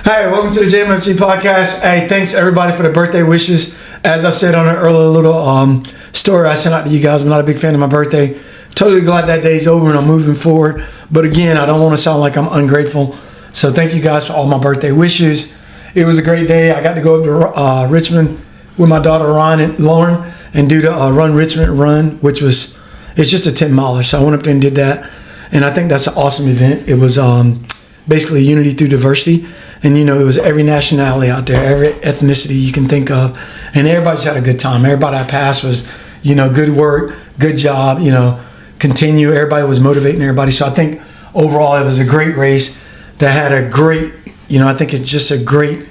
Hey, welcome to the JMFG podcast. Hey, thanks everybody for the birthday wishes. As I said on an earlier little story I sent out to you guys, I'm not a big fan of my birthday. Totally glad that day's over and I'm moving forward. But again, I don't want to sound like I'm ungrateful. So thank you guys for all my birthday wishes. It was a great day. I got to go up to Richmond with my daughter Lauren and do the Run Richmond run, which was, it's just a 10 miler. So I went up there and did that. And I think that's an awesome event. It was basically unity through diversity. And, you know, it was every nationality out there, every ethnicity you can think of. And everybody just had a good time. Everybody I passed was, you know, good work, good job, you know, continue. Everybody was motivating everybody. So I think overall it was a great race that had a great, you know, I think it's just a great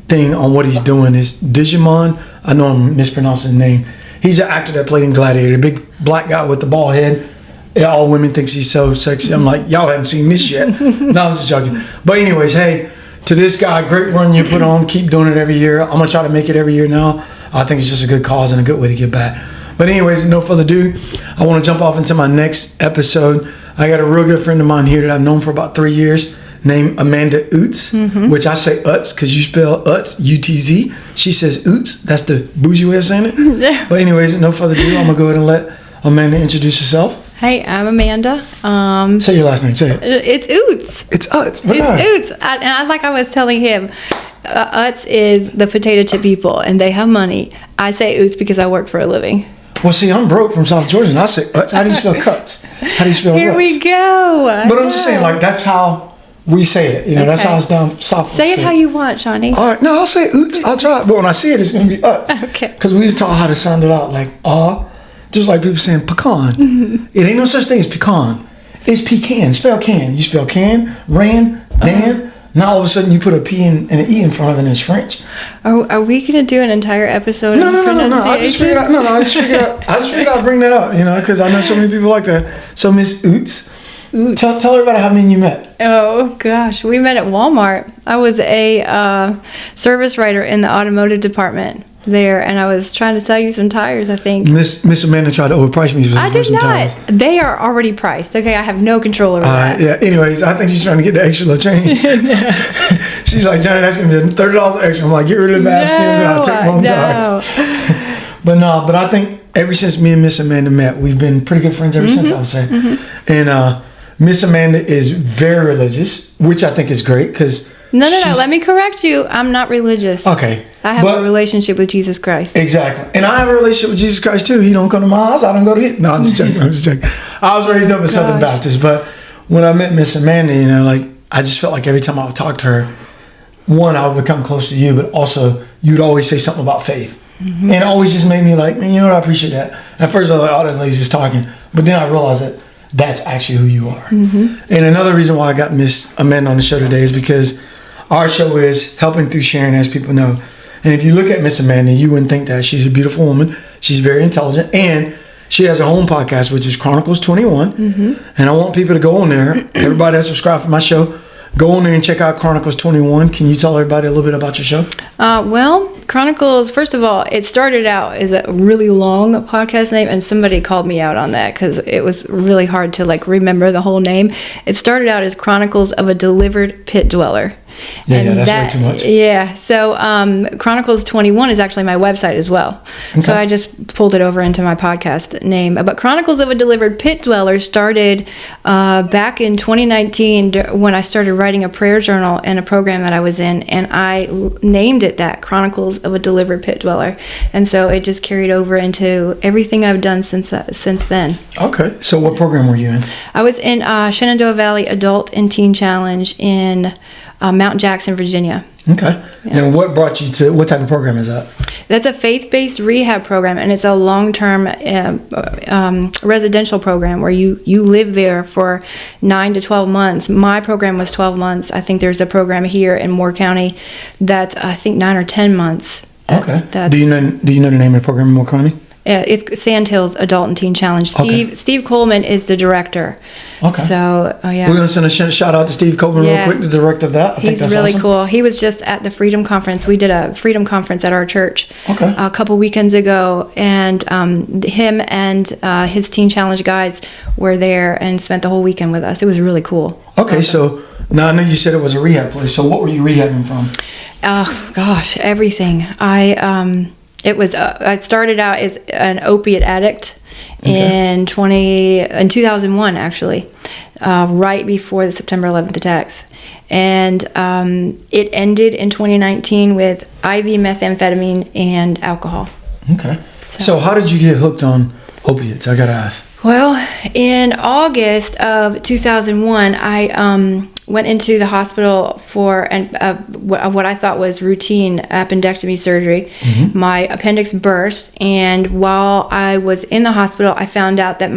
thing on what he's doing. Is Digimon, I know I'm mispronouncing his name. He's an actor that played in Gladiator, a big black guy with the bald head. Yeah, all women thinks he's so sexy. I'm like, y'all hadn't seen this yet. No, I'm just joking. But anyways, hey, to this guy, great run you put on. Keep doing it every year. I'm going to try to make it every year now. I think it's just a good cause and a good way to give back. But anyways, no further ado, I want to jump off into my next episode. I got a real good friend of mine here that I've known for about 3 years named Amanda Utz, which I say Utz because you spell Utz, U-T-Z. She says Utz. That's the bougie way of saying it. But anyways, no further ado, I'm going to go ahead and let Amanda introduce herself. Hey, I'm Amanda. Say your last name. Say it. It's Utz. It's Utz. It's Utz. Like I was telling him, Utz is the potato chip people, and they have money. I say Utz because I work for a living. Well, see, I'm broke from South Georgia, and I say Utz. How do you spell cuts? How do you spell Here Utz? we go. But I'm just saying, like, that's how we say it. You know, that's how it's down south. Say it how you want, Shawnee. All right. No, I'll say Utz. I'll try it. But when I see it, it's going to be Utz. Okay. Because we just taught how to sound it out, like, just like people saying pecan. It ain't no such thing as pecan. It's pecan. Spell can. You spell can, ran, dan. Now all of a sudden you put a P and an E in front of it and it's French. Are we going to do an entire episode No. on pronunciation? I just figured I'd bring that up, you know, because I know so many people like that. So Miss Utz, tell everybody how many you met. Oh, gosh. We met at Walmart. I was a service writer in the automotive department there, and I was trying to sell you some tires, I think. Miss Amanda tried to overprice me for I did some not. tires. They are already priced. Okay, I have no control over that. Yeah, anyways, I think she's trying to get the extra little change. She's like, Johnny, that's going to be $30 extra. I'm like, get rid of the bad stems and I'll take my own tires. But I think ever since me and Miss Amanda met, we've been pretty good friends ever since, I would say. And Miss Amanda is very religious, which I think is great because No. Let me correct you. I'm not religious. Okay. I have a relationship with Jesus Christ. Exactly. And I have a relationship with Jesus Christ too. He don't come to my house. I don't go to his. No, I'm just joking. I was raised up a Southern Baptist, but when I met Miss Amanda, you know, like I just felt like every time I would talk to her, one, I would become close to you, but also you'd always say something about faith. And it always just made me like, man, you know what? I appreciate that. At first I was like, oh, this lady's just talking. But then I realized that that's actually who you are. And another reason why I got Miss Amanda on the show today is because our show is helping through sharing, as people know. And if you look at Miss Amanda, you wouldn't think that. She's a beautiful woman. She's very intelligent. And she has a home podcast, which is Chronicles 21. And I want people to go on there. Everybody that's subscribed for my show, go on there and check out Chronicles 21. Can you tell everybody a little bit about your show? Well, Chronicles, first of all, it started out as a really long podcast name, and somebody called me out on that because it was really hard to like remember the whole name. It started out as Chronicles of a Delivered Pit Dweller. Yeah, that's way too much. Yeah, so Chronicles 21 is actually my website as well. Okay. So I just pulled it over into my podcast name. But Chronicles of a Delivered Pit Dweller started back in 2019 when I started writing a prayer journal in a program that I was in, and I named it that, Chronicles of a Delivered Pit Dweller. And so it just carried over into everything I've done since then. Okay, so what program were you in? I was in Shenandoah Valley Adult and Teen Challenge in Mount Jackson, Virginia. Okay. Yeah. And what brought you to, what type of program is that? That's a faith-based rehab program, and it's a long-term residential program where you live there for 9 to 12 months. My program was 12 months. I think there's a program here in Moore County that's, I think, 9 or 10 months. Okay. Do you know the name of the program in Moore County? It's Sandhills Adult and Teen Challenge. Steve Coleman is the director. Okay. So, yeah. We're going to send a shout out to Steve Coleman real quick, the director of that. He's really awesome. Cool. He was just at the Freedom Conference. We did a Freedom Conference at our church a couple weekends ago, and him and his Teen Challenge guys were there and spent the whole weekend with us. It was really cool. Okay, so Now I know you said it was a rehab place. So what were you rehabbing from? Oh gosh, everything. I started out as an opiate addict in 2001 actually, right before the September 11th attacks. And it ended in 2019 with IV methamphetamine and alcohol. Okay. So how did you get hooked on opiates? I gotta ask. Well, in August of 2001, I went into the hospital for what I thought was routine appendectomy surgery. Mm-hmm. My appendix burst, and while I was in the hospital, I found out that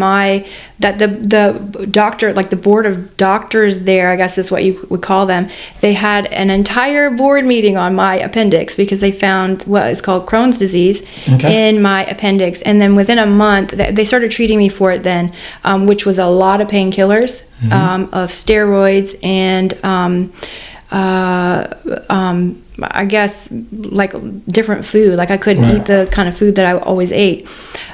the doctor, like the board of doctors there, I guess is what you would call them, they had an entire board meeting on my appendix because they found what is called Crohn's disease in my appendix. And then within a month, they started treating me for it then, which was a lot of painkillers, of steroids, and I guess like different food. Like I couldn't eat the kind of food that I always ate.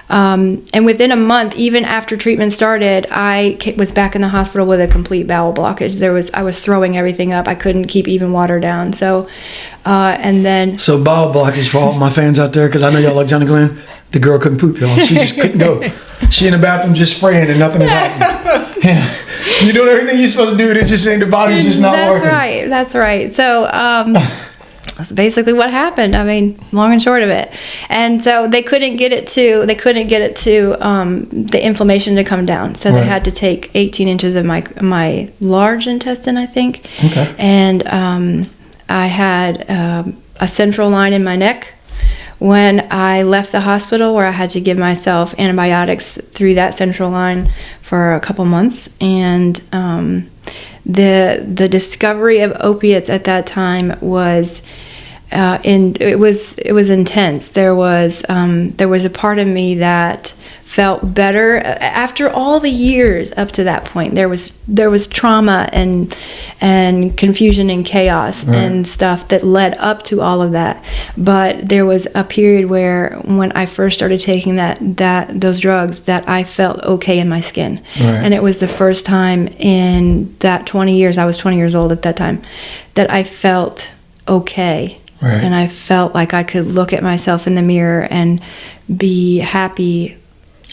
And within a month, even after treatment started, I was back in the hospital with a complete bowel blockage. I was throwing everything up. I couldn't keep even water down. So, and then. So bowel blockage for all my fans out there, because I know y'all like Johnny Glenn. The girl couldn't poop, y'all. She just couldn't go. She in the bathroom just spraying and nothing is happening. Yeah. You're doing everything you're supposed to do. It's just saying the body's just not working. That's right. So, that's basically what happened. I mean, long and short of it. And so they couldn't get it to the inflammation to come down. So they had to take 18 inches of my large intestine, I think. Okay. And I had a central line in my neck when I left the hospital, where I had to give myself antibiotics through that central line for a couple months. And the discovery of opiates at that time was it was intense. There was a part of me that felt better after all the years up to that point. There was trauma and confusion and chaos and stuff that led up to all of that. But there was a period where, when I first started taking those drugs, that I felt okay in my skin. And it was the first time in that 20 years, I was 20 years old at that time, that I felt okay. And I felt like I could look at myself in the mirror and be happy.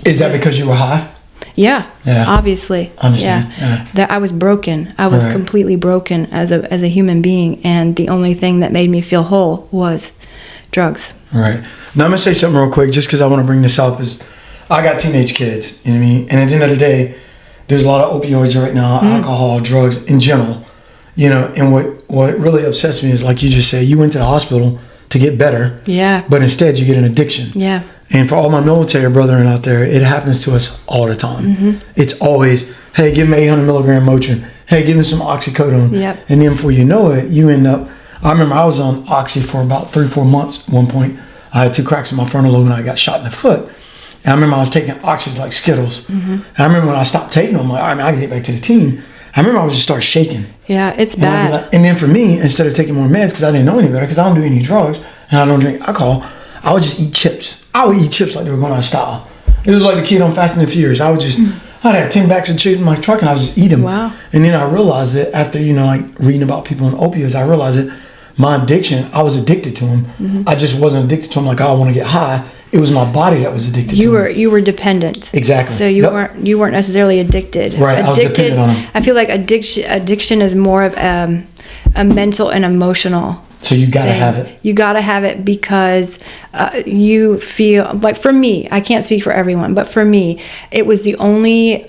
Is that because you were high? Yeah. Obviously. Understand. Yeah. That I was broken. I was completely broken as a human being, and the only thing that made me feel whole was drugs. Right. Now I'm gonna say something real quick, just because I want to bring this up. Is I got teenage kids, you know what I mean? And at the end of the day, there's a lot of opioids right now, alcohol, drugs in general. You know, and what really upsets me is, like you just said, you went to the hospital to get better. Yeah. But instead you get an addiction. Yeah. And for all my military brethren out there, it happens to us all the time. It's always, hey, give him 800 milligram Motrin. Hey, give him some oxycodone. Yep. And then before you know it, you end up, I remember I was on oxy for about 3-4 months at one point. I had 2 cracks in my frontal lobe and I got shot in the foot. And I remember I was taking oxys like Skittles. And I remember when I stopped taking them, like, all right, I can get back to the team. I remember I would just start shaking. Yeah, it's bad. Like, and then for me, instead of taking more meds, because I didn't know any better, because I don't do any drugs and I don't drink alcohol, I would just eat chips. I would eat chips like they were going out of style. It was like the kid on Fast and the Furious. I'd have 10 bags of chips in my truck and I would just eat them. Wow. And then I realized that after, like reading about people on opioids, I realized that my addiction, I was addicted to them. I just wasn't addicted to them like, oh, I want to get high. It was my body that was addicted to them. You were dependent. Exactly. So you weren't necessarily addicted. Right. I was dependent on them. I feel like addiction is more of a mental and emotional. So you gotta have it. You gotta have it because you feel like, for me, I can't speak for everyone, but for me, it was the only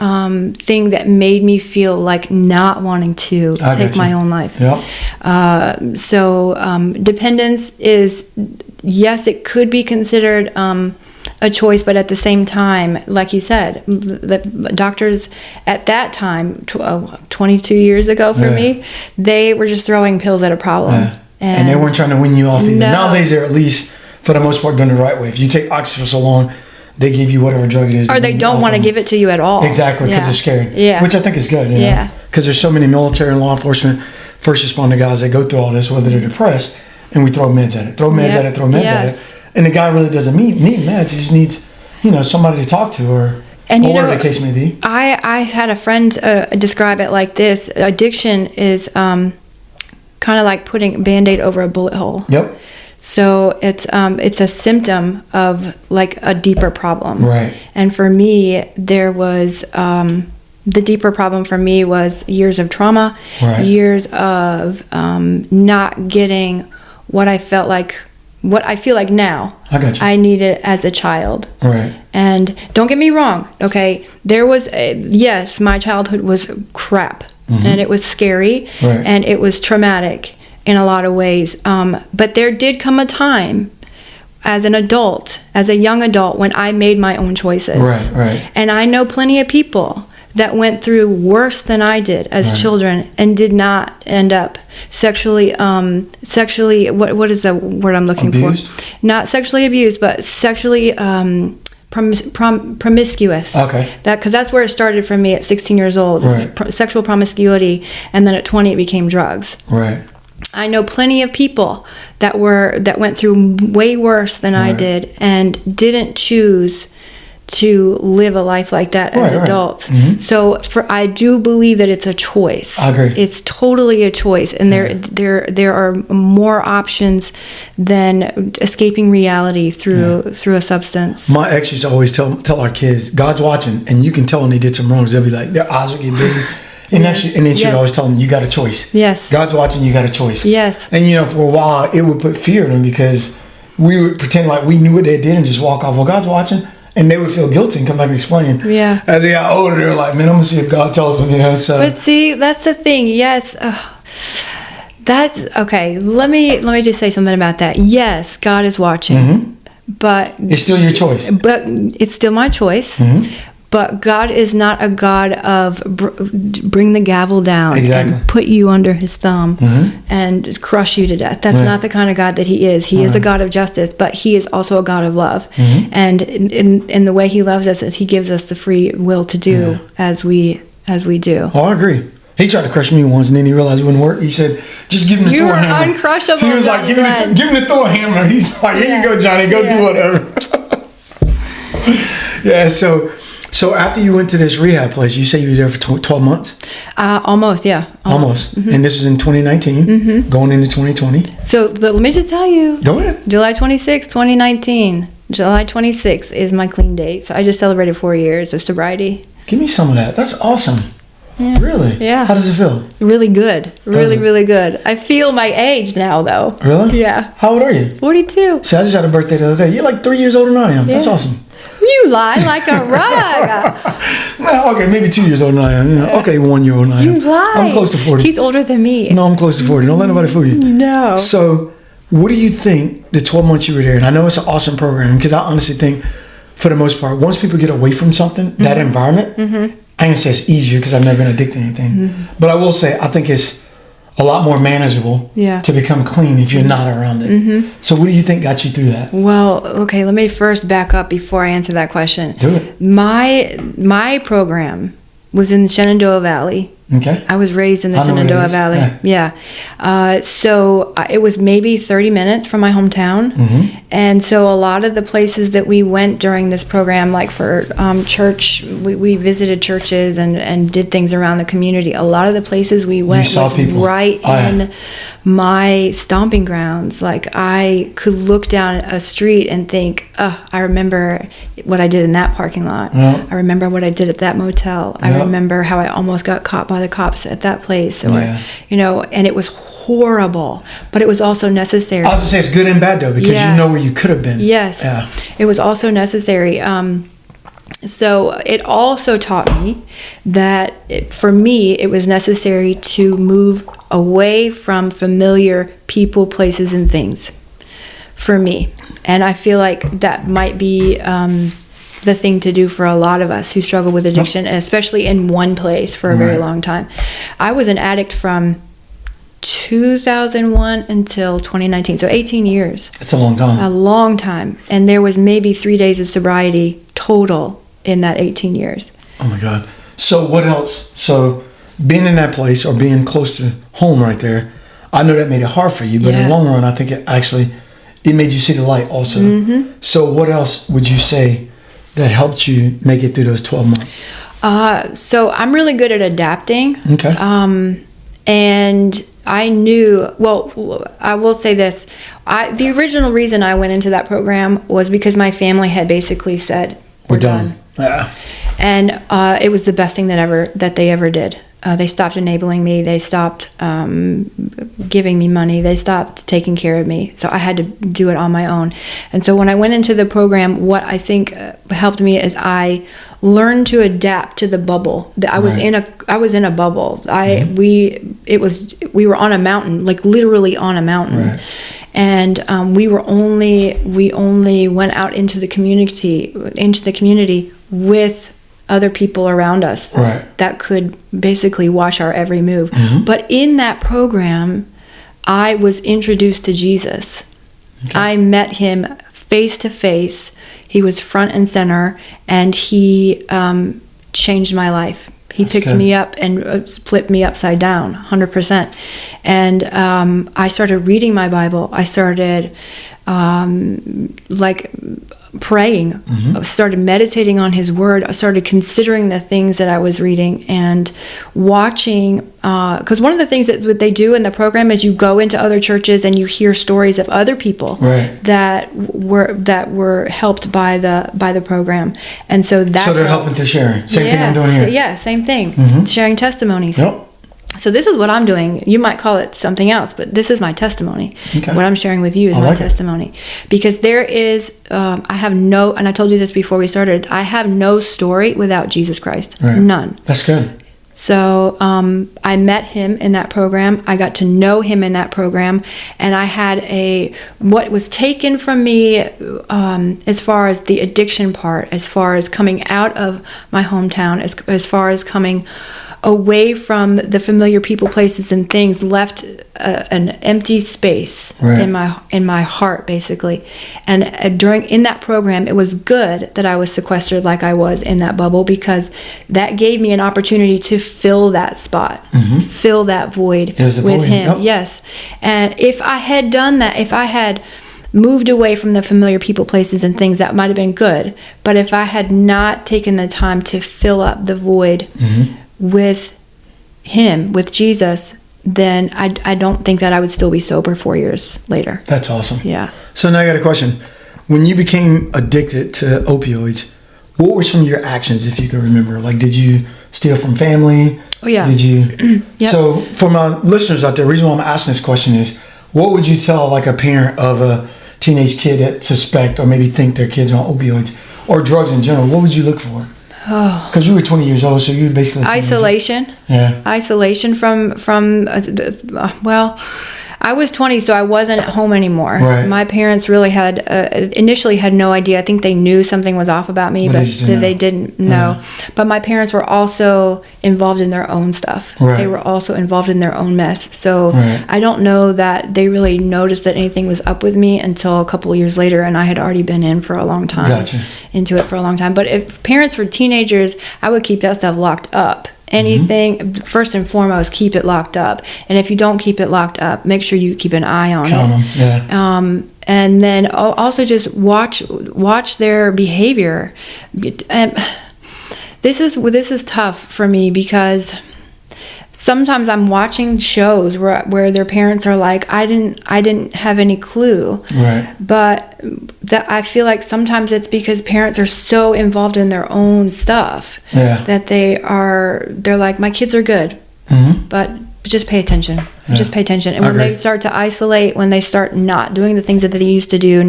thing that made me feel like not wanting to take my own life. Yep. So dependence is, yes, it could be considered a choice, but at the same time, like you said, the doctors at that time, 22 years ago for me, they were just throwing pills at a problem. Yeah. And they weren't trying to win you off either. No. Nowadays, they're at least, for the most part, done the right way. If you take oxy for so long, they give you whatever drug it is. Or they don't want to give it to you at all. Exactly, because they're scared. Yeah. Which I think is good. You know? Because there's so many military and law enforcement, first responder guys that go through all this, whether they're depressed, and we throw meds at it. Throw meds at it. And the guy really doesn't need meds. He just needs, somebody to talk to, or And or whatever the case may be. I had a friend describe it like this: addiction is kind of like putting a Band-Aid over a bullet hole. Yep. So it's a symptom of like a deeper problem. Right. And for me, there was the deeper problem for me was years of trauma, Right. years of not getting what I felt like, what I feel like now. I got you. I needed as a child. Right. And don't get me wrong, okay? There was, yes, my childhood was crap. And it was scary. Right. And it was traumatic in a lot of ways. But there did come a time as an adult, as a young adult, when I made my own choices. Right. And I know plenty of people that went through worse than I did as children and did not end up sexually, what is the word I'm looking Abused? for? Not sexually abused, but sexually promiscuous. Okay. Because that's where it started for me at 16 years old. Right. Sexual promiscuity, and then at 20 it became drugs. Right. I know plenty of people that went through way worse than I did and didn't choose to live a life like that as adults. So I do believe that it's a choice. I agree. It's totally a choice, and there are more options than escaping reality through a substance. My ex used to always tell our kids, God's watching, and you can tell when they did some wrongs. They'll be like, their eyes will get big. And then she'd always tell them, you got a choice. Yes. God's watching, you got a choice. Yes. And, for a while, it would put fear in them because we would pretend like we knew what they did and just walk off. Well, God's watching. And they would feel guilty and come back and explain. Yeah. As they got older, they're like, man, I'm going to see if God tells them, so. But see, that's the thing. Yes. That's, okay. Let me just say something about that. Yes, God is watching. But it's still your choice. But it's still my choice. But God is not a God of bring the gavel down and put you under his thumb and crush you to death. That's not the kind of God that he is. He is a God of justice, but he is also a God of love. And in the way he loves us is he gives us the free will to do as we do. Oh, I agree. He tried to crush me once, and then he realized it wouldn't work. He said, just give him the Thor hammer. You were uncrushable. He was like, give him the Thor hammer. He's like, here you go, Johnny. Go do whatever. So after you went to this rehab place, you say you were there for 12 months? Almost, yeah. Almost. And this was in 2019, going into 2020. So let me just tell you. Go ahead. July 26, 2019. July 26 is my clean date. So I just celebrated 4 years of sobriety. Give me some of that. That's awesome. Yeah. Really? Yeah. How does it feel? Really good. Really good. I feel my age now, though. Really? Yeah. How old are you? 42. See, I just had a birthday the other day. You're like 3 years older than I am. Yeah. That's awesome. You lie like a rug. Well, okay, maybe 2 years older than I am. Okay, 1 year older than I am. You lie. I'm close to 40. He's older than me. No, I'm close to 40. Don't let nobody fool you. No. So, what do you think the 12 months you were there? And I know it's an awesome program because I honestly think, for the most part, once people get away from something, that environment, I ain't gonna say it's easier because I've never been addicted to anything. But I will say, I think it's a lot more manageable to become clean if you're not around it. So what do you think got you through that? Well, okay, let me first back up before I answer that question. Do it. My program was in the Shenandoah Valley. Okay. I was raised in the Shenandoah Valley. Yeah. So it was maybe 30 minutes from my hometown. And so a lot of the places that we went during this program, like for church, we visited churches and did things around the community. A lot of the places we went was right in my stomping grounds. Like I could look down a street and think, I remember what I did in that parking lot. I remember what I did at that motel. I remember how I almost got caught by the cops at that place. Or, and it was horrible, but it was also necessary. I was going to say it's good and bad though, because you know where you could have been. Yes. Yeah. It was also necessary. So it also taught me that for me, it was necessary to move away from familiar people, places, and things for me. And I feel like that might be the thing to do for a lot of us who struggle with addiction, and especially in one place for a very long time. I was an addict from 2001 until 2019, so 18 years. That's a long time. A long time. And there was maybe 3 days of sobriety total in that 18 years. Oh my God. So what else? So being in that place or being close to home right there, I know that made it hard for you, but in the long run, I think it made you see the light also. So what else would you say that helped you make it through those 12 months? So I'm really good at adapting. Okay. And I knew, well, I will say this. The original reason I went into that program was because my family had basically said, we're done. Yeah. And it was the best thing that they ever did. They stopped enabling me. They stopped giving me money. They stopped taking care of me. So I had to do it on my own. And so when I went into the program, what I think helped me is I learned to adapt to the bubble. I was in a bubble. We were on a mountain, like literally on a mountain. Right. And we only went out into the community with other people around us that could basically watch our every move. But in that program, I was introduced to Jesus. Okay. I met him face to face. He was front and center, and he changed my life. He picked me up and flipped me upside down, 100%. And I started reading my Bible. I started praying. I started meditating on his word. I started considering the things that I was reading and watching, because one of the things that they do in the program is you go into other churches and you hear stories of other people that were helped by the program. And so they're helping to share. Same thing I'm doing here. Yeah, same thing. Sharing testimonies. Yep. So this is what I'm doing. You might call it something else, but this is my testimony. Okay. What I'm sharing with you is my testimony. Because there is, I have no, and I told you this before we started, I have no story without Jesus Christ. Right. None. That's good. So I met him in that program. I got to know him in that program. And I had what was taken from me as far as the addiction part, as far as coming out of my hometown, as far as coming away from the familiar people, places, and things, left an empty space in my heart, basically. And in that program, it was good that I was sequestered like I was in that bubble, because that gave me an opportunity to fill that spot, fill that void with him. Yep. Yes. And if I had done that, if I had moved away from the familiar people, places, and things, that might have been good. But if I had not taken the time to fill up the void with him, with Jesus, then I don't think that I would still be sober 4 years later. That's awesome. Yeah. So now I got a question. When you became addicted to opioids, what were some of your actions, if you can remember? Like, did you steal from family? Oh, yeah. Did you? Yep. So for my listeners out there, the reason why I'm asking this question is, what would you tell like a parent of a teenage kid that suspect or maybe think their kids are on opioids or drugs in general? What would you look for? Because you were 20 years old, so you were basically isolation. Yeah. Isolation from well, I was 20, so I wasn't at home anymore. Right. My parents really had initially had no idea. I think they knew something was off about me, but they didn't know. Yeah. But my parents were also involved in their own stuff. Right. They were also involved in their own mess. So I don't know that they really noticed that anything was up with me until a couple of years later, and I had already been in for a long time. Gotcha. Into it for a long time. But if parents were teenagers, I would keep that stuff locked up. Anything, first and foremost, keep it locked up. And if you don't keep it locked up, make sure you keep an eye on it. Yeah. And then also just watch their behavior. And this is tough for me, because sometimes I'm watching shows where their parents are like, I didn't have any clue. Right. But that I feel like sometimes it's because parents are so involved in their own stuff that they're like, my kids are good, but just pay attention. Yeah. Just pay attention. And when they start to isolate, when they start not doing the things that they used to do,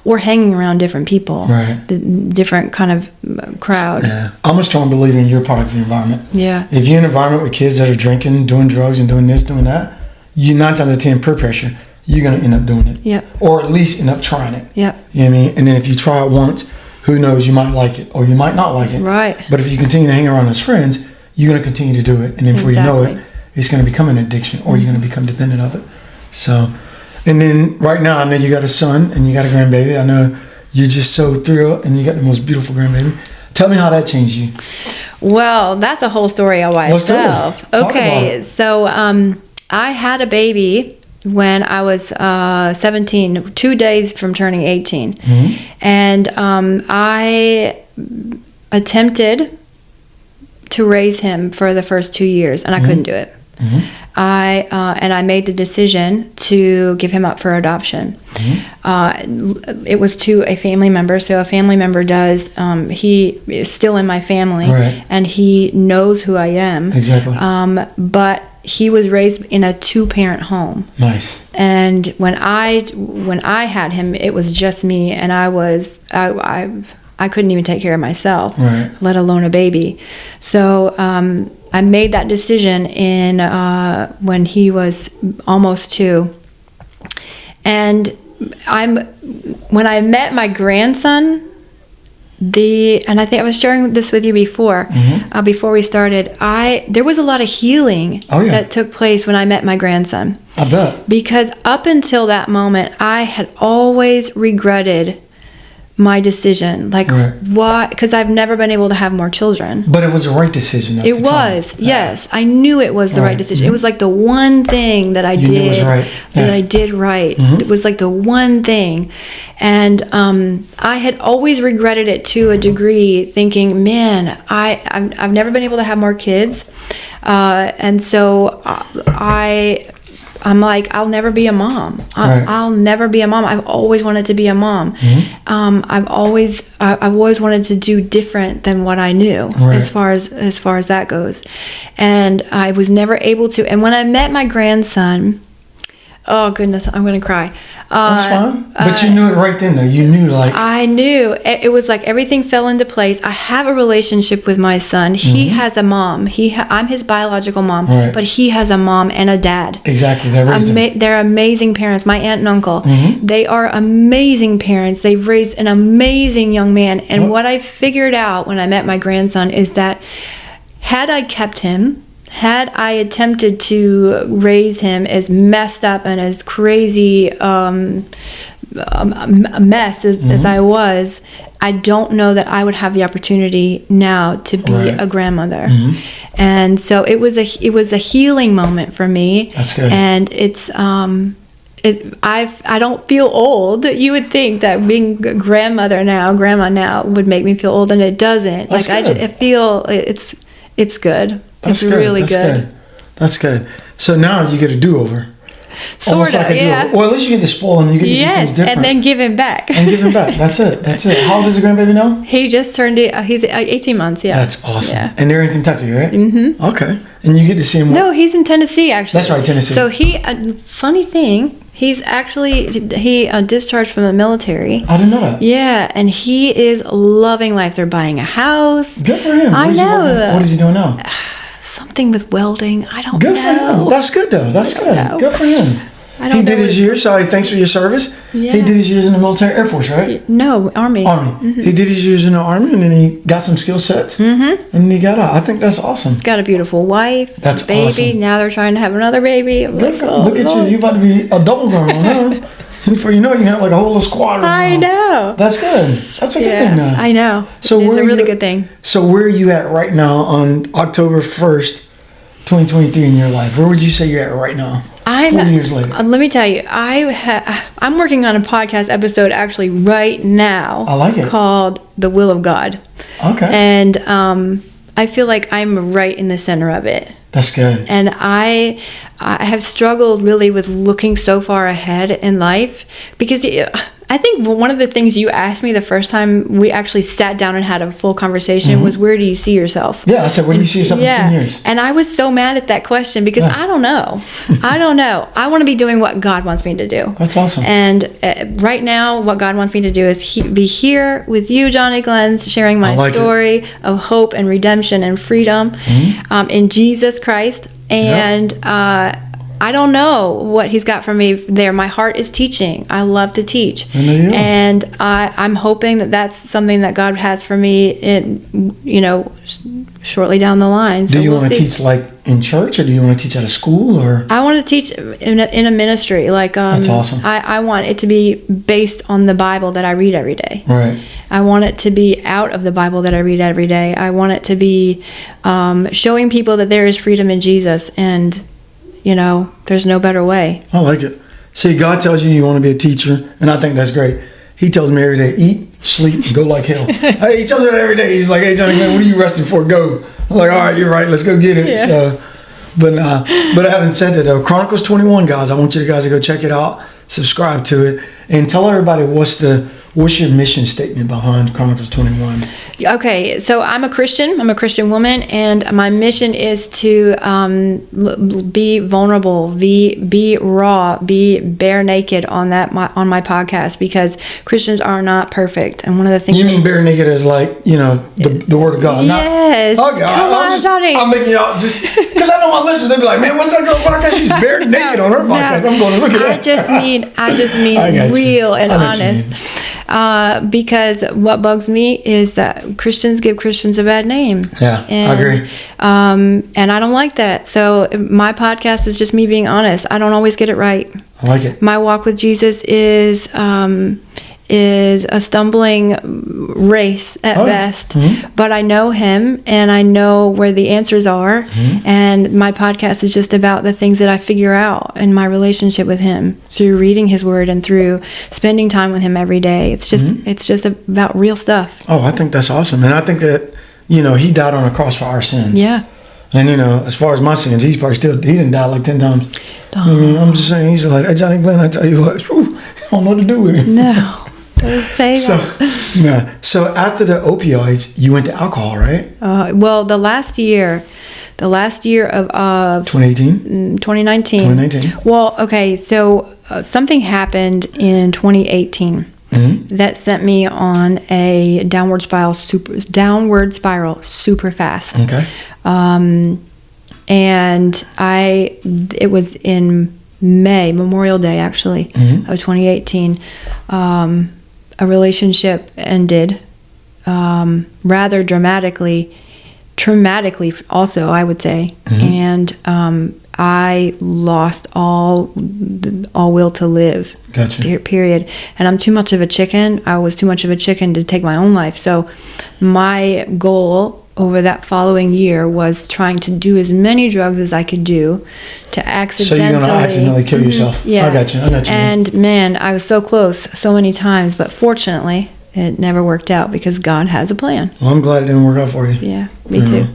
or hanging around different people, the different kind of crowd. Yeah. I'm a strong believer in you're part of your environment. Yeah. If you're in an environment with kids that are drinking, doing drugs, and doing this, doing that, you 9 times out of 10, peer pressure, you're going to end up doing it. Yep. Or at least end up trying it. Yep. You know what I mean? And then if you try it once, who knows, you might like it or you might not like it. Right. But if you continue to hang around as friends, you're going to continue to do it. And then before you know it, it's going to become an addiction, or you're going to become dependent of it. So, and then right now, I know you got a son and you got a grandbaby. I know you're just so thrilled, and you got the most beautiful grandbaby. Tell me how that changed you. Well, that's a whole story all by itself. Okay, so I had a baby when I was 17, 2 days from turning 18. And I attempted to raise him for the first 2 years, and I couldn't do it. I made the decision to give him up for adoption. It was to a family member. So a family member does. He is still in my family, and he knows who I am. Exactly. But he was raised in a 2-parent home. Nice. And when I had him, it was just me, and I couldn't even take care of myself, let alone a baby. So I made that decision when he was almost 2. And when I met my grandson, and I think I was sharing this with you before we started, there was a lot of healing that took place when I met my grandson. I bet. Because up until that moment, I had always regretted my decision, like why? Because I've never been able to have more children. But it was the right decision. It was, yes. I knew it was the right decision. It was like the one thing that I did that I did right. It was like the one thing, and I had always regretted it to a degree, thinking, man, I've never been able to have more kids, and so I'm like, I'll never be a mom. I'll never be a mom. I've always wanted to be a mom. I've always wanted to do different than what I knew, as far as that goes. And I was never able to. And when I met my grandson, oh goodness, I'm gonna cry. That's fine. But you knew it right then, though. You knew, like... I knew. It was like everything fell into place. I have a relationship with my son. He has a mom. I'm his biological mom, but he has a mom and a dad. Exactly. They're amazing parents. My aunt and uncle. They are amazing parents. They've raised an amazing young man. And what I figured out when I met my grandson is that had I kept him, had I attempted to raise him as messed up and as crazy a mess as I was, I don't know that I would have the opportunity now to be a grandmother. And so it was a healing moment for me. That's good. And it's I don't feel old. You would think that being grandma now would make me feel old, and it doesn't. That's good. I feel it's good. That's it's good. really That's good. That's good. So now you get a do-over. Sort of, yeah. Well, at least you get to spoil him. You get to do things different. And then give him back. That's it. How old is the grandbaby now? He just turned he's 18 months, yeah. That's awesome. Yeah. And they're in Kentucky, right? Okay. And you get to see him... No, he's in Tennessee, actually. That's right, Tennessee. So funny thing, he's actually, he discharged from the military. I didn't know that. Yeah, and he is loving life. They're buying a house. Good for him. I know. What is he doing now? Something with welding. I don't know. Good for him. That's good, though. That's good. Good for him. He did his years, so thanks for your service. Yeah. He did his years in the military, Air Force, right? No, Army. He did his years in the Army, and then he got some skill sets, and then he got out. I think that's awesome. He's got a beautiful wife, that's baby. Awesome. Now they're trying to have another baby. Look at you. You about to be a double grown now. Before you know it, you have like a whole little squad. I know. That's good. That's a good thing now. I know. So it's a really good thing. So where are you at right now on October 1st, 2023 in your life? Where would you say you're at right now? 40 years later. Let me tell you, I'm working on a podcast episode actually right now. I like it. Called The Will of God. Okay. And I feel like I'm right in the center of it. That's good. And I have struggled really with looking so far ahead in life, because I think one of the things you asked me the first time we actually sat down and had a full conversation was, where do you see yourself? Yeah, I said, where do you see yourself in 10 years? And I was so mad at that question because I don't know. I don't know. I want to be doing what God wants me to do. That's awesome. And right now, what God wants me to do is be here with you, Johnny Glens, sharing my story of hope and redemption and freedom in Jesus Christ. And I don't know what he's got for me there. My heart is teaching. I love to teach. And I'm hoping that that's something that God has for me shortly down the line. So do you want to teach like in church, or do you want to teach at a school, or? I want to teach in a ministry. Like that's awesome. I want it to be based on the Bible that I read every day. Right. I want it to be out of the Bible that I read every day. I want it to be showing people that there is freedom in Jesus, and there's no better way. I like it. See, God tells you want to be a teacher, and I think that's great. He tells me every day, eat, sleep, and go like hell. Hey, he tells me that every day. He's like, hey, Johnny, man, what are you resting for? Go. I'm like, all right, you're right. Let's go get it. Yeah. So, but having said that, though, Chronicles 21, guys, I want you guys to go check it out, subscribe to it, and tell everybody what's your mission statement behind Chronicles 21. Okay, so I'm a Christian. I'm a Christian woman, and my mission is to be vulnerable, be raw, be bare naked on my podcast, because Christians are not perfect. And one of the things you mean bare naked is like, the Word of God? Yes. Okay, Come on, Johnny. I'm making y'all just because I know my listeners. They be like, man, what's that girl podcast? She's bare naked on her podcast. I'm going to look at that. I just mean real and honest. Because what bugs me is that Christians give Christians a bad name. Yeah, I agree. And I don't like that. So my podcast is just me being honest. I don't always get it right. I like it. My walk with Jesus is a stumbling race at best. Mm-hmm. But I know him, and I know where the answers are. Mm-hmm. And my podcast is just about the things that I figure out in my relationship with him through reading his word and through spending time with him every day. It's just about real stuff. Oh, I think that's awesome. And I think that, he died on a cross for our sins. Yeah. And, as far as my sins, he didn't die like 10 times. Oh. I'm just saying, he's like, hey, Johnny Glenn, I tell you what, I don't know what to do with him. No. Don't say that. Yeah. So after the opioids, you went to alcohol, right? Well, the last year of 2018? 2019. Well, okay, so something happened in 2018 that sent me on a downward spiral super fast. Okay. And it was in Memorial Day actually, of 2018. A relationship ended rather traumatically also, I would say. And I lost all will to live. Gotcha. Period. And I'm too much of a chicken. I was too much of a chicken to take my own life. So my goal over that following year was trying to do as many drugs as I could do to accidentally... So you're going to accidentally kill yourself. Yeah. I got you. And man, I was so close so many times, but fortunately, it never worked out because God has a plan. Well, I'm glad it didn't work out for you. Yeah, me too.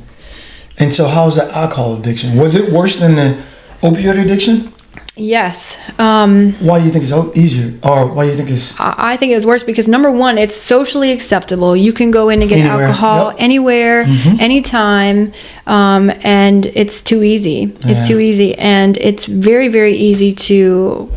And so how's the alcohol addiction? Was it worse than the opioid addiction? Yes. Why do you think it's easier? Or why do you think it's... I think it's worse because, number one, it's socially acceptable. You can go in and get alcohol anywhere, anytime, and it's too easy. It's too easy. And it's very, very easy to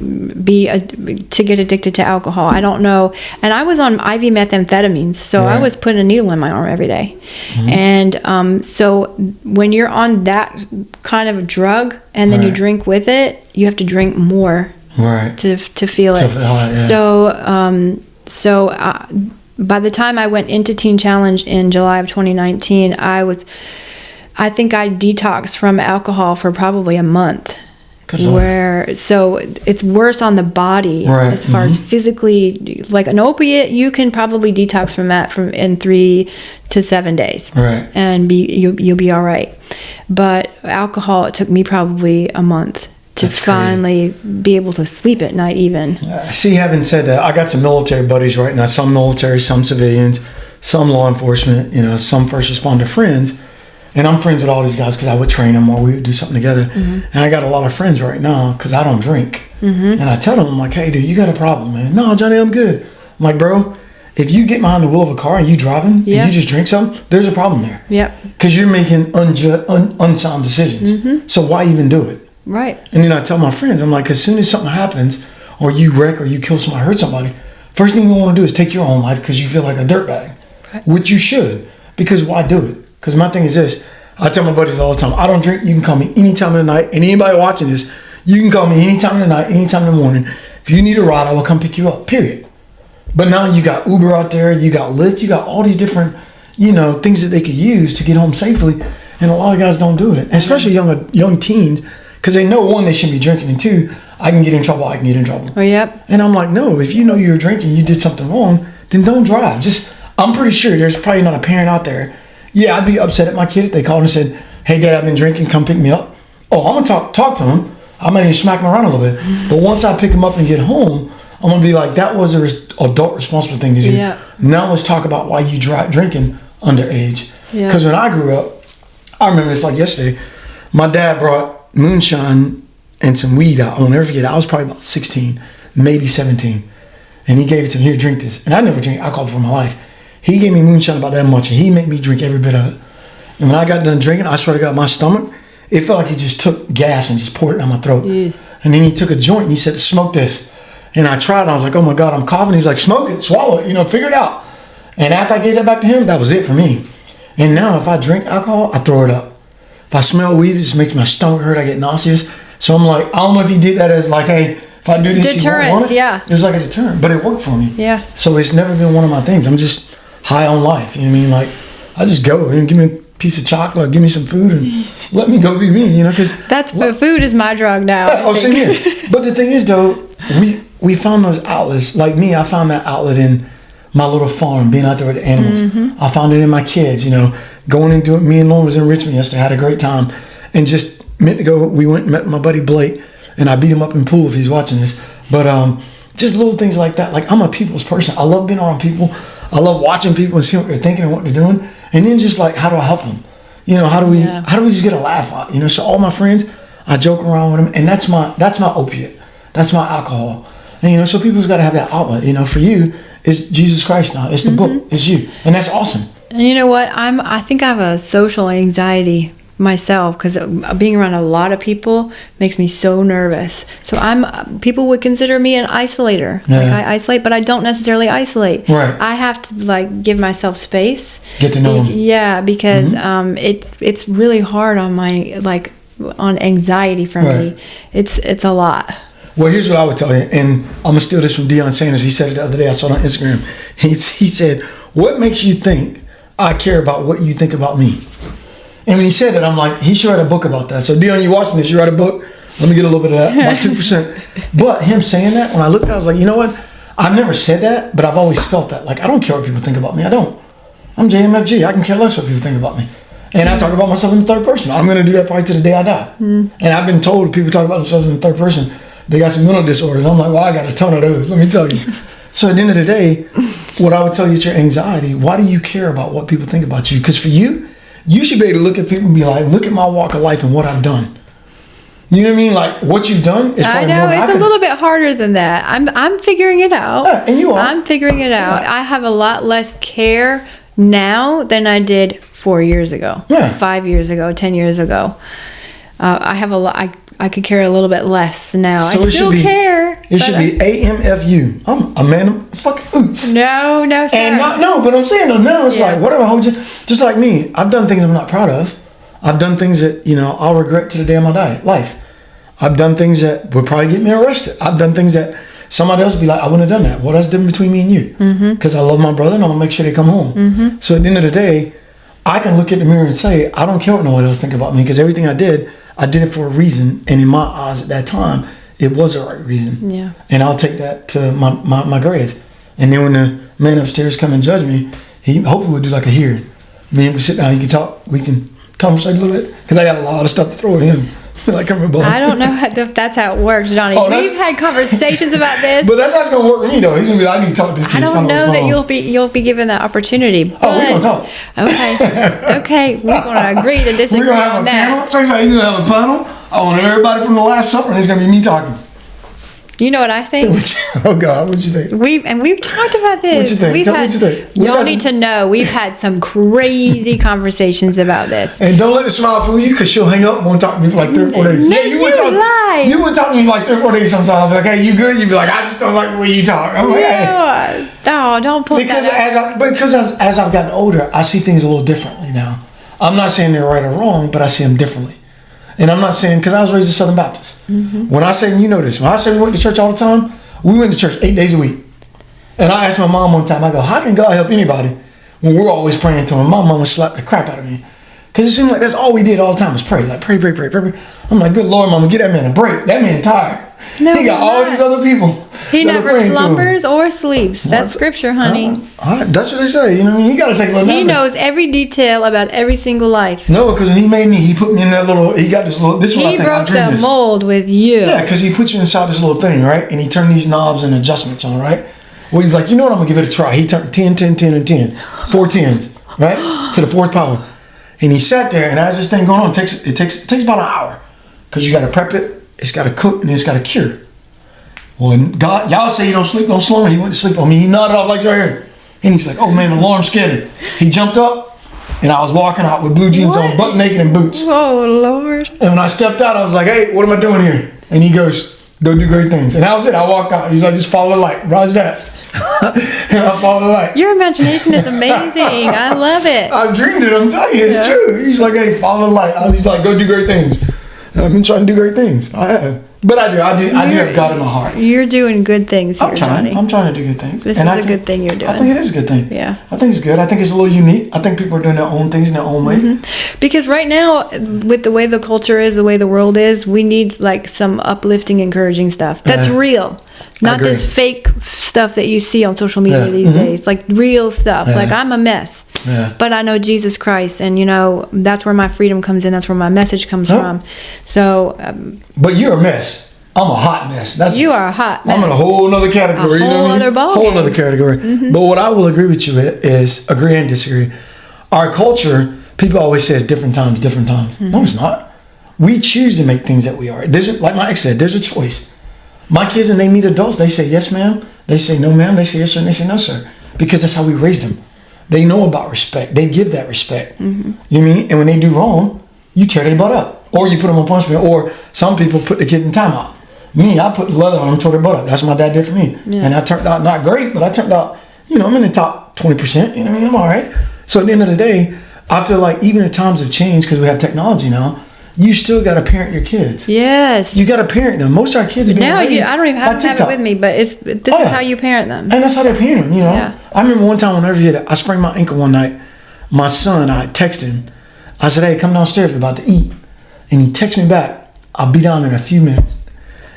get addicted to alcohol. I don't know. And I was on IV methamphetamines, so I was putting a needle in my arm every day. And so when you're on that kind of drug and then you drink with it, you have to drink more to feel it. So by the time I went into Teen Challenge in July of 2019, I think I detoxed from alcohol for probably a month. So it's worse on the body as far as physically. Like an opiate, you can probably detox from that in 3 to 7 days, and you'll be all right. But alcohol, it took me probably a month to finally be able to sleep at night even. See, having said that, I got some military buddies right now, some military, some civilians, some law enforcement, some first responder friends. And I'm friends with all these guys because I would train them or we would do something together. And I got a lot of friends right now because I don't drink. And I tell them, I'm like, hey, dude, you got a problem, man. No, Johnny, I'm good. I'm like, bro, if you get behind the wheel of a car and you driving and you just drink something, there's a problem there. Yep. Because you're making unsound decisions. So why even do it? Right. And then I tell my friends, I'm like, as soon as something happens or you wreck or you kill somebody, hurt somebody, first thing you want to do is take your own life because you feel like a dirtbag, which you should. Because why do it? Because my thing is this, I tell my buddies all the time, I don't drink, you can call me any time of the night, and anybody watching this, you can call me any time of the night, any time in the morning. If you need a ride, I will come pick you up, period. But now you got Uber out there, you got Lyft, you got all these different, things that they could use to get home safely, and a lot of guys don't do it, and especially young teens, because they know, one, they shouldn't be drinking, and two, I can get in trouble, Oh, yep. And I'm like, no, if you know you're drinking, you did something wrong, then don't drive. I'm pretty sure there's probably not a parent out there. Yeah, I'd be upset at my kid if they called and said, hey, Dad, I've been drinking, come pick me up. Oh, I'm going to talk to him. I might even smack him around a little bit. But once I pick him up and get home, I'm gonna be like, that was a adult responsible thing to do. Yeah. Now let's talk about why you drinking underage. Yeah. Because when I grew up, I remember it's like yesterday. My dad brought moonshine and some weed out. I'll never forget it. I was probably about 16, maybe 17. And he gave it to me, here, drink this. And I never drank alcohol before in my life. He gave me moonshine about that much, and he made me drink every bit of it. And when I got done drinking, I swear to God, my stomach, it felt like he just took gas and just poured it down my throat. Yeah. And then he took a joint and he said, smoke this. And I tried, and I was like, oh my God, I'm coughing. He's like, smoke it, swallow it, figure it out. And after I gave that back to him, that was it for me. And now if I drink alcohol, I throw it up. If I smell weed, it just makes my stomach hurt. I get nauseous. So I'm like, I don't know if he did that as like, hey, if I do this, deterrent, you won't want it. yeah. It was like a deterrent, but it worked for me. Yeah. So it's never been one of my things. I'm just high on life. You know what I mean? Like, I just go and give me a piece of chocolate, give me some food, and let me go be me. Because food is my drug now. Oh, same here. But the thing is, though, we found those outlets. Like me, I found that outlet in my little farm, being out there with the animals. Mm-hmm. I found it in my kids. Going and doing. Me and Lauren was in Richmond yesterday. Had a great time, and just meant to go. We went and met my buddy Blake, and I beat him up in pool if he's watching this. But just little things like that. Like, I'm a people's person. I love being around people. I love watching people and seeing what they're thinking and what they're doing. And then just like, how do I help them? How do we just get a laugh out? So all my friends, I joke around with them, and that's my opiate. That's my alcohol. And so people's got to have that outlet. For you, it's Jesus Christ now. It's the book. It's you, and that's awesome. And you know what? I think I have a social anxiety myself, because being around a lot of people makes me so nervous. So people would consider me an isolator. Yeah. Like, I isolate, but I don't necessarily isolate. Right. I have to like give myself space. Get to know them. Yeah, because it's really hard on my on anxiety for me. It's a lot. Well, here's what I would tell you, and I'm gonna steal this from Deion Sanders. He said it the other day. I saw it on Instagram. He said, "What makes you think I care about what you think about me?" And when he said that, I'm like, he should write a book about that. So Deion, you watching this? You write a book? Let me get a little bit of that, about 2%. But him saying that, when I looked at it, I was like, you know what? I've never said that, but I've always felt that. Like, I don't care what people think about me. I don't. I'm JMFG. I can care less what people think about me. And I talk about myself in the third person. I'm going to do that probably to the day I die. And I've been told people talk about themselves in the third person, they got some mental disorders. I'm like, well, I got a ton of those, let me tell you. So at the end of the day, what I would tell you is your anxiety. Why do you care about what people think about you? Because for you, you should be able to look at people and be like, look at my walk of life and what I've done. You know what I mean? Like, what you've done is probably I know, more it's a little bit harder than that. I'm figuring it out. Yeah, and you are. I'm figuring it out. I have a lot less care now than I did 4 years ago, 5 years ago, 10 years ago. I have a lot. I could care a little bit less now. So I still care. It should be AMFU. I'm a man of fucking oots. No, sir. And but I'm saying though, now it's like, whatever holds you. Just like me, I've done things I'm not proud of. I've done things that, I'll regret to the day of my life. I've done things that would probably get me arrested. I've done things that somebody else would be like, I wouldn't have done that. Well, that's different between me and you. Because I love my brother and I'm going to make sure they come home. So at the end of the day, I can look in the mirror and say, I don't care what nobody else think about me, because everything I did it for a reason. And in my eyes at that time, it was the right reason. Yeah. And I'll take that to my grave. And then when the man upstairs come and judge me, he hopefully will do like a hearing. Me and we sit down, he can talk, we can conversate a little bit, because I got a lot of stuff to throw at him. Like, I don't know if that's how it works, Johnny. We've had conversations about this. But that's how it's going to work with me, though. He's going to be like, I need to talk to this kid. I don't know that you'll be given that opportunity. But, we're going to talk. Okay. We're going to agree to disagree. We're going to have a panel. So he's going to have a panel. I want everybody from the Last Supper, and it's going to be me talking. You know what I think? Oh God, what you think? We've talked about this. What you think? Tell me what you think. Y'all need to know we've had some crazy conversations about this. And don't let the smile fool you, because she'll hang up and won't talk to me for like 3 or 4 days. No, you lie. You wouldn't talk to me for like 3 or 4 days sometimes. I'll be like, hey, you good? You'd be like, I just don't like the way you talk. I'm like, hey. No, don't put that Because as I've gotten older, I see things a little differently now. I'm not saying they're right or wrong, but I see them differently. And I'm not saying, because I was raised a Southern Baptist. When I say, you know this, when I say we went to church all the time, we went to church 8 days a week. And I asked my mom one time, I go, how can God help anybody when we're always praying to him? My mom would slap the crap out of me. Because it seemed like that's all we did all the time was pray. Like, pray. I'm like, good Lord, Mama, get that man a break. That man tired. No, he got all these other people. He never slumbers or sleeps. That's scripture, honey. That's what they say. You know what I mean? You got to take a little. He knows every detail about every single life. No, because when he made me, he put me in that little. He got this little. This is what I think. He broke the mold with you. Yeah, because he puts you inside this little thing, right? And he turned these knobs and adjustments on, right? Well, he's like, you know what? I'm gonna give it a try. He turned 10, 10, 10, and 10, 4 tens, right, to the fourth power. And he sat there, and as this thing going on, it takes about an hour, because you got to prep it, it's got to cook, and it's got to cure. Well, and God, y'all say you don't sleep, don't slumber. He went to sleep on me. He nodded off like right here, and he's like, "Oh man, the alarm scared him." He jumped up, and I was walking out with blue jeans on, butt naked and boots. Oh Lord! And when I stepped out, I was like, "Hey, what am I doing here?" And he goes, "Go do great things." And that was it. I walked out. He's like, "Just follow the light." Roger that. And I followed the light. Your imagination is amazing. I love it. I've dreamed it. I'm telling you, it's true. He's like, "Hey, follow the light." He's like, "Go do great things." And I've been trying to do great things. I have. But I do have God in my heart. You're doing good things here, Johnny. I'm trying to do good things. This is a good thing you're doing. I think it is a good thing. Yeah. I think it's good. I think it's a little unique. I think people are doing their own things in their own way. Mm-hmm. Because right now, with the way the culture is, the way the world is, we need like some uplifting, encouraging stuff. That's real. Not this fake stuff that you see on social media these days. Like real stuff. Like I'm a mess. Yeah. But I know Jesus Christ, and that's where my freedom comes in. That's where my message comes from. So. But you're a mess. I'm a hot mess. You are a hot mess. I'm in a whole other category. A whole other ballgame. Whole other category. Mm-hmm. But what I will agree with you is agree and disagree. Our culture, people always say it's different times. Mm-hmm. No, it's not. We choose to make things that we are. Like my ex said, there's a choice. My kids, when they meet adults, they say yes, ma'am. They say no, ma'am. They say yes, sir. And they say no, sir. Because that's how we raised them. They know about respect. They give that respect. Mm-hmm. You know what I mean? And when they do wrong, you tear their butt up. Or you put them on punishment. Or some people put the kids in timeout. Me, I put leather on them, tore their butt up. That's what my dad did for me. Yeah. And I turned out not great, but I turned out, I'm in the top 20%. You know what I mean? I'm all right. So at the end of the day, I feel like even if times have changed because we have technology now, you still got to parent your kids. Yes. You got to parent them. Most of our kids are being raised I don't even have it with me, but this is how you parent them. And that's how they parent them, Yeah. I remember one time I sprained my ankle one night. My son, I texted him. I said, "Hey, come downstairs. We're about to eat." And he texted me back, "I'll be down in a few minutes."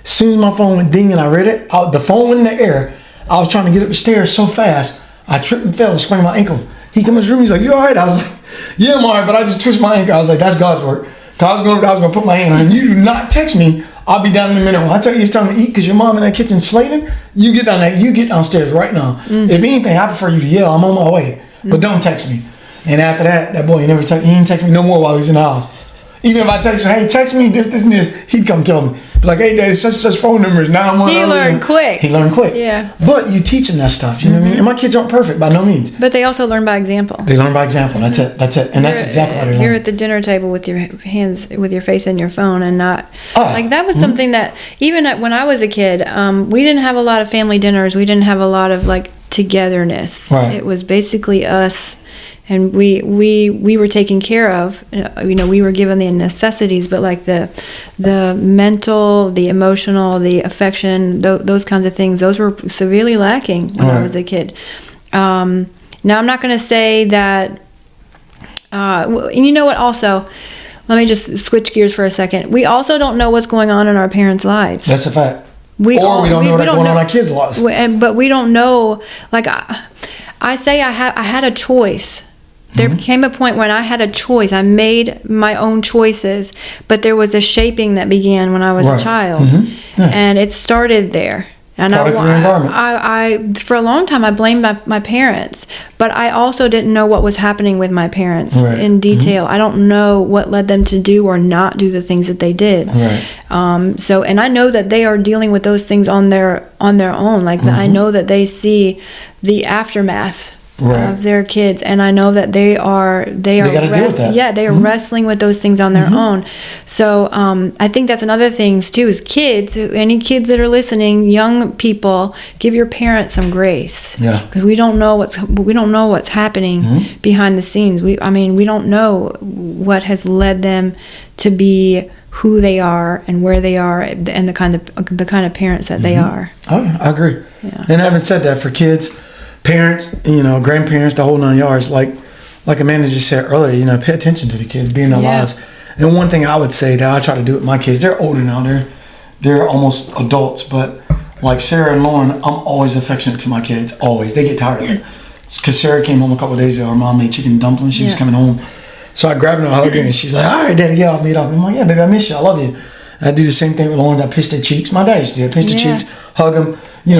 As soon as my phone went ding and I read it, the phone went in the air. I was trying to get up the stairs so fast, I tripped and fell and sprained my ankle. He came in his room, he's like, "You all right?" I was like, "Yeah, I'm all right," but I just twisted my ankle. I was like, "That's God's work." So I was going to put my hand on him. You do not text me. I'll be down in a minute. When I tell you it's time to eat because your mom in that kitchen slaving, you get downstairs right now. If anything, I prefer you to yell, "I'm on my way." But don't text me. And after that boy, he didn't text me no more while he was in the house. Even if I text him, "Hey, text me this, and this," he'd come tell me. Like, "Hey, Daddy, such phone numbers." Now I'm on. He learned quick. Yeah. But you teach him that stuff. You know what I mean? And my kids aren't perfect by no means. But they also learn by example. That's it. And that's exactly what they learn. You're at the dinner table with your face in your phone and not like that was something that even when I was a kid, we didn't have a lot of family dinners. We didn't have a lot of like togetherness. Right. It was basically us. And we were taken care of, we were given the necessities, but like the mental, the emotional, the affection, those kinds of things, those were severely lacking when I was a kid. Now I'm not going to say that, you know what also, let me just switch gears for a second. We also don't know what's going on in our parents' lives. That's a fact. We don't know what's going on in our kids' lives. But we don't know, like I say I had a choice. There came a point when I had a choice. I made my own choices, but there was a shaping that began when I was a child, and it started there. And I for a long time I blamed my parents, but I also didn't know what was happening with my parents in detail. I don't know what led them to do or not do the things that they did. So, and I know that they are dealing with those things on their own. Like I know that they see the aftermath of their kids, and I know that they are wrestling with those things on their own. So I think that's another thing too, is kids, any kids that are listening, young people, give your parents some grace, because we don't know what's happening behind the scenes. We don't know what has led them to be who they are and where they are and the kind of parents that they are. Oh, I agree. And having said that, for kids, parents, grandparents, the whole 9 yards, like Amanda just said earlier, pay attention to the kids, be in their lives. And one thing I would say that I try to do with my kids, they're older now, they're almost adults, but like Sarah and Lauren, I'm always affectionate to my kids, always. They get tired of it. Because Sarah came home a couple of days ago, her mom made chicken dumplings, she was coming home. So I grabbed her and hugged her, and she's like, all right, Daddy, yeah, I'll meet up. I'm like, yeah, baby, I miss you, I love you. I do the same thing with Lauren, I pinch their cheeks. My dad used to do it, pinch their cheeks, hug them,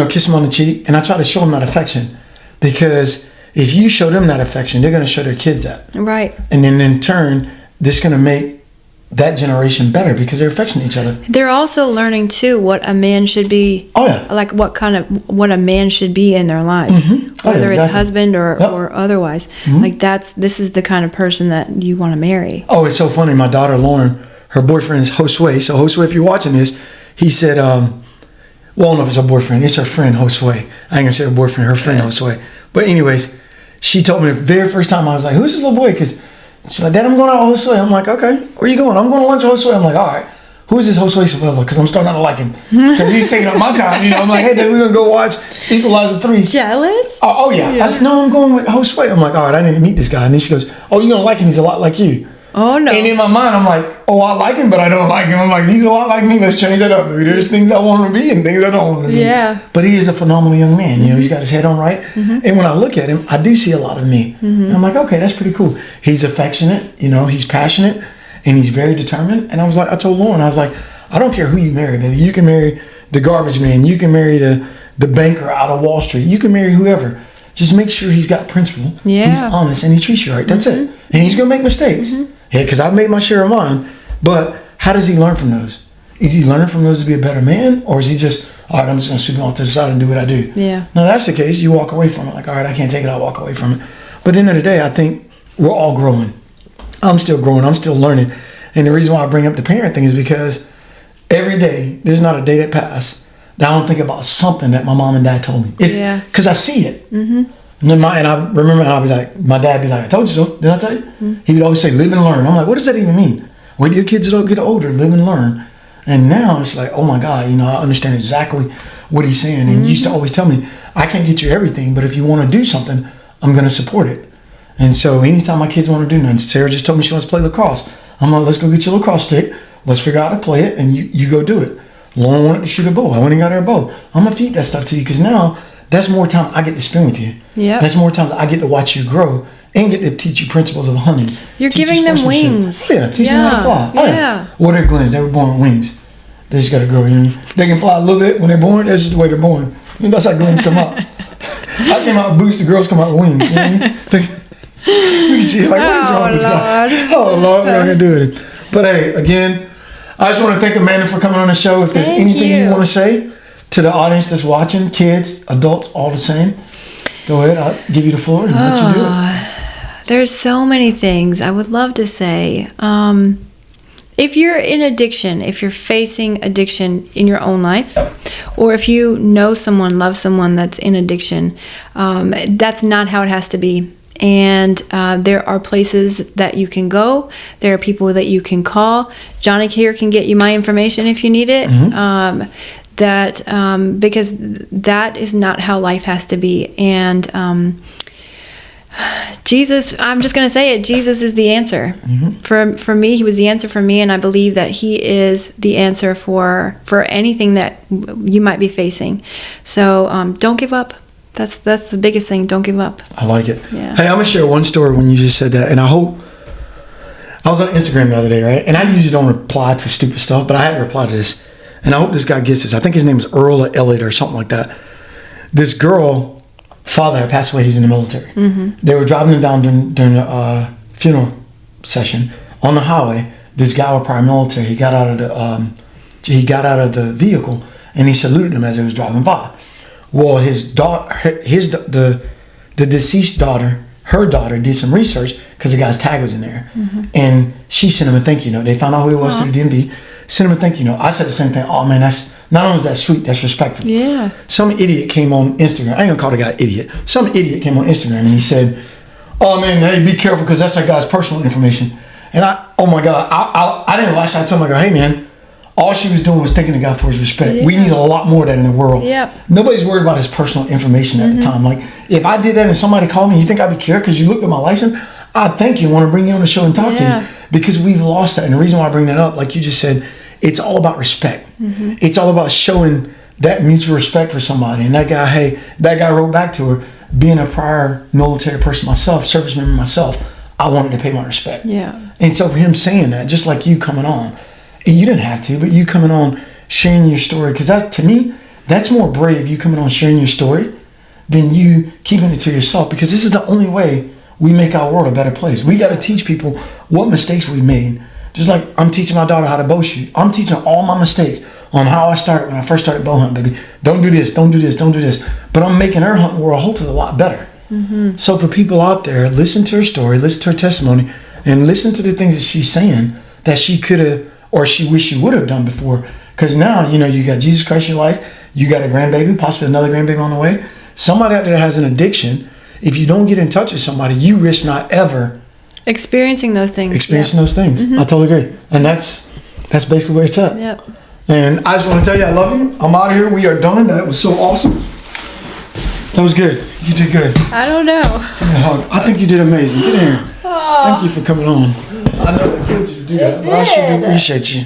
kiss them on the cheek, and I try to show them that affection. Because if you show them that affection, they're going to show their kids that. Right. And then in turn, this is going to make that generation better because they're affectionate each other. They're also learning too what a man should be. Oh yeah. Like what a man should be in their life, whether it's husband or otherwise. Like this is the kind of person that you want to marry. Oh, it's so funny. My daughter Lauren, her boyfriend is Josue. So Josue, if you're watching this, he said, well, I don't know if it's her boyfriend. It's her friend Josue. I ain't gonna say her boyfriend, her friend Josue. But anyways, she told me the very first time I was like, "Who's this little boy?" Because she's like, "Dad, I'm going out with Josue." I'm like, "Okay, where you going?" "I'm going to lunch with Josue." I'm like, "All right, who's this Josue Savella?" Because I'm starting to like him. Because he's taking up my time. I'm like, "Hey, Dad, we're going to go watch Equalizer 3. Jealous? Oh yeah. I said, "No, I'm going with Josue." I'm like, "All right, I need to meet this guy." And then she goes, "Oh, you're going to like him. He's a lot like you." Oh, no. And in my mind, I'm like, "Oh, I like him, but I don't like him." I'm like, "He's a lot like me. Let's change that up. Maybe there's things I want him to be and things I don't want him to be." Yeah. But he is a phenomenal young man. He's got his head on right. And when I look at him, I do see a lot of me. And I'm like, okay, that's pretty cool. He's affectionate. He's passionate, and he's very determined. And I told Lauren, I was like, I don't care who you marry, baby. You can marry the garbage man. You can marry the banker out of Wall Street. You can marry whoever. Just make sure he's got principle. Yeah. He's honest and he treats you right. That's it. And he's gonna make mistakes. Yeah, because I've made my share of mine. But how does he learn from those? Is he learning from those to be a better man, or is he just, all right, I'm just gonna sweep him off to the side and do what I do? Yeah. Now that's the case. You walk away from it. Like, all right, I can't take it. I'll walk away from it. But at the end of the day, I think we're all growing. I'm still growing. I'm still learning. And the reason why I bring up the parent thing is because every day, there's not a day that passes that I don't think about something that my mom and dad told me. It's because I see it. And I remember, I'd be like, my dad would be like, "I told you so. Didn't I tell you?" He would always say, "Live and learn." I'm like, what does that even mean? Wait till your kids get older, live and learn. And now it's like, oh my God, I understand exactly what he's saying. And he used to always tell me, I can't get you everything, but if you want to do something, I'm going to support it. And so anytime my kids want to do nothing, Sarah just told me she wants to play lacrosse. I'm like, let's go get your lacrosse stick. Let's figure out how to play it, and you go do it. Lauren wanted to shoot a bow. I went and got her a bow. I'm going to feed that stuff to you because now that's more time I get to spend with you. Yeah. That's more time I get to watch you grow and get to teach you principles of hunting. You're giving them wings. Oh, yeah, teaching them how to fly. Oh, yeah. Water glands, they were born with wings. They just got to grow. They can fly a little bit when they're born. That's just the way they're born. That's how glands come out. I came out with boots, the girls come out with wings. You know what I mean? We can see like, what is wrong with this guy? Oh, Lord, we're not going to do it. But hey, again, I just want to thank Amanda for coming on the show. If there's anything you want to say to the audience that's watching, kids, adults, all the same, go ahead. I'll give you the floor and let you do it. There's so many things I would love to say. If you're in addiction, if you're facing addiction in your own life, or if you know someone, love someone that's in addiction, that's not how it has to be. And there are places that you can go. There are people that you can call. Johnny here can get you my information if you need it. Because that is not how life has to be. And Jesus, I'm just going to say it, Jesus is the answer. For me, he was the answer for me, and I believe that he is the answer for anything that you might be facing. So don't give up. That's the biggest thing. Don't give up. I like it. Yeah. Hey, I'm going to share one story when you just said that, and I hope, I was on Instagram the other day, right? And I usually don't reply to stupid stuff, but I had to reply to this. And I hope this guy gets this. I think his name is Earl or Elliot or something like that. This girl, father had passed away. He was in the military. They were driving him down during a funeral session on the highway. This guy was prior military. He got out of the vehicle and he saluted him as he was driving by. Well, his daughter, the deceased daughter, her daughter did some research because the guy's tag was in there, and she sent him a thank you note. They found out who he was through the DMV. Sent him a thank you note. I said the same thing. Oh man, that's not only is that sweet, that's respectful. Yeah. Some idiot came on Instagram. I ain't gonna call the guy idiot. Some idiot came on Instagram and he said, "Oh man, hey, be careful because that's that guy's personal information." And oh my God, I didn't lash out. I told him, I go, "Hey man, all she was doing was thanking the guy for his respect. Yeah. We need a lot more of that in the world." Nobody's worried about his personal information at the time. Like if I did that and somebody called me, you think I'd be care because you looked at my license? I'd thank you and want to bring you on the show and talk to you. because we've lost that. And the reason why I bring that up, like you just said, it's all about respect. Mm-hmm. It's all about showing that mutual respect for somebody. And that guy wrote back to her, being a prior military person myself, service member myself, I wanted to pay my respect. Yeah. And so for him saying that, just like you coming on, and you didn't have to, but you coming on, sharing your story, because that, to me, that's more brave, you coming on sharing your story, than you keeping it to yourself, because this is the only way we make our world a better place. We got to teach people what mistakes we made. Just like I'm teaching my daughter how to bow shoot. I'm teaching all my mistakes on how I started when I first started bow hunting, baby. Don't do this, don't do this, don't do this. But I'm making her hunting world hopefully a lot better. Mm-hmm. So for people out there, listen to her story, listen to her testimony, and listen to the things that she's saying that she could have or she wished she would have done before. Because now, you got Jesus Christ in your life, you got a grandbaby, possibly another grandbaby on the way. Somebody out there that has an addiction, if you don't get in touch with somebody, you risk not ever experiencing those things. Those things. Mm-hmm. I totally agree. And that's basically where it's at. Yep. And I just want to tell you I love you. I'm out of here. We are done. That was so awesome. That was good. You did good. I don't know. Give me a hug. I think you did amazing. Get in here. Oh. Thank you for coming on. I know it killed you to do that, but I sure do appreciate you.